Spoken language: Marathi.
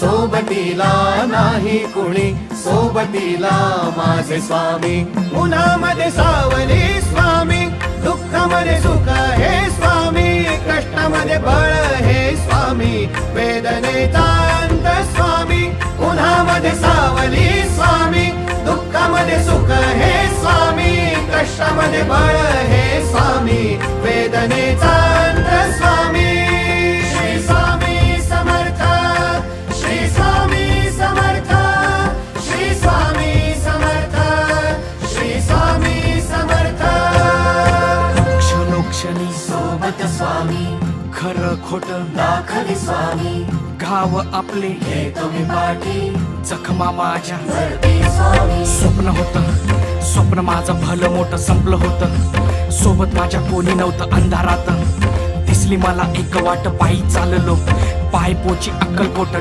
सोबतीला नाही कुणी, सोबतीला माझे स्वामी. उन्हामध्ये सावली स्वामी, दुःखामध्ये सुख हे स्वामी, कष्टामध्ये बळ हे स्वामी, वेदनेचा अंत स्वामी. उन्हामध्ये सावली स्वामी, दुःखामध्ये सुख हे स्वामी, कष्टामध्ये बळ हे स्वामी, वेदनेचा अंत स्वामी. श्री स्वामी समर्थ, श्री स्वामी समर्थ, श्री स्वामी समर्थ, श्री स्वामी समर्थ. क्षणोक्षणी सोबत स्वामी, खरं खोट दाखली स्वामी, घाव आपले हे तुम्ही पाठी जखमा माझ्या. भरती स्वामी. स्वप्न होतं, स्वप्न माझं भलं मोठं संपलं होतं. सोबत माझ्या कोणी नव्हतं अंधारात. दिसली मला एक वाट, पायी चाललो पाय पोची अक्कलकोट.